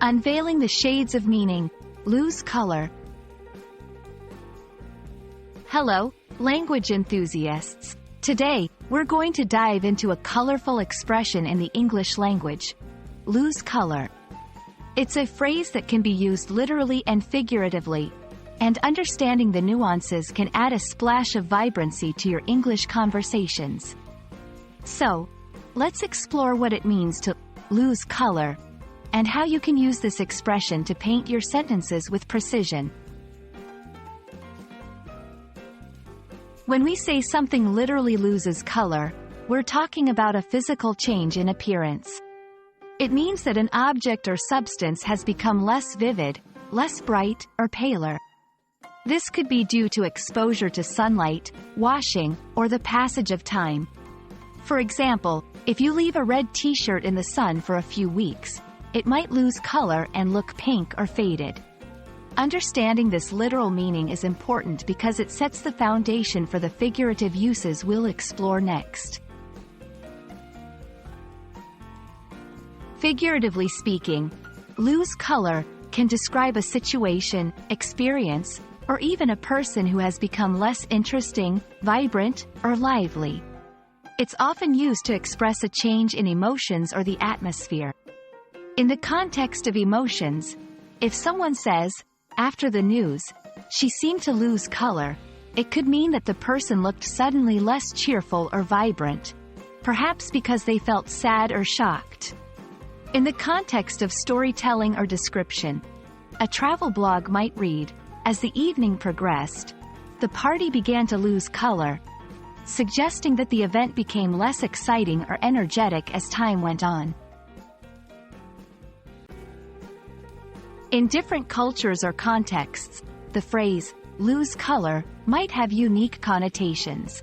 Unveiling the shades of meaning. Lose color. Hello, language enthusiasts. Today, we're going to dive into a colorful expression in the English language. Lose color. It's a phrase that can be used literally and figuratively, and understanding the nuances can add a splash of vibrancy to your English conversations. So, let's explore what it means to lose color, and how you can use this expression to paint your sentences with precision. When we say something literally loses color, we're talking about a physical change in appearance. It means that an object or substance has become less vivid, less bright, or paler. This could be due to exposure to sunlight, washing, or the passage of time. For example, if you leave a red t-shirt in the sun for a few weeks, it might lose color and look pink or faded. Understanding this literal meaning is important because it sets the foundation for the figurative uses we'll explore next. Figuratively speaking, lose color can describe a situation, experience, or even a person who has become less interesting, vibrant, or lively. It's often used to express a change in emotions or the atmosphere. In the context of emotions, if someone says, "After the news, she seemed to lose color," it could mean that the person looked suddenly less cheerful or vibrant, perhaps because they felt sad or shocked. In the context of storytelling or description, a travel blog might read, "As the evening progressed, the party began to lose color," suggesting that the event became less exciting or energetic as time went on. In different cultures or contexts, the phrase, lose color, might have unique connotations.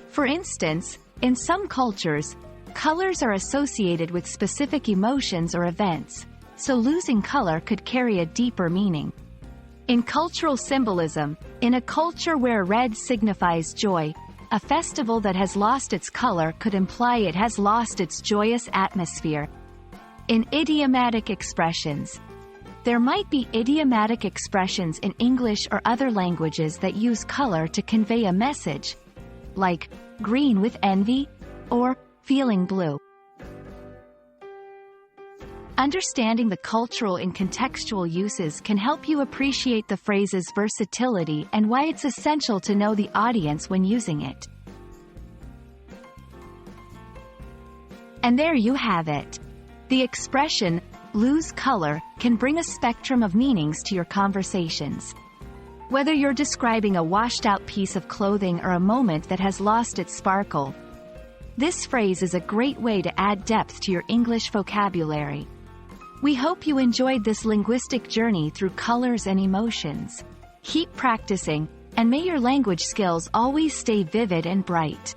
For instance, in some cultures, colors are associated with specific emotions or events, so losing color could carry a deeper meaning. In cultural symbolism, in a culture where red signifies joy, a festival that has lost its color could imply it has lost its joyous atmosphere. In idiomatic expressions, there might be idiomatic expressions in English or other languages that use color to convey a message, like green with envy or feeling blue. Understanding the cultural and contextual uses can help you appreciate the phrase's versatility and why it's essential to know the audience when using it. And there you have it. The expression, lose color, can bring a spectrum of meanings to your conversations. Whether you're describing a washed-out piece of clothing or a moment that has lost its sparkle, this phrase is a great way to add depth to your English vocabulary. We hope you enjoyed this linguistic journey through colors and emotions. Keep practicing, and may your language skills always stay vivid and bright.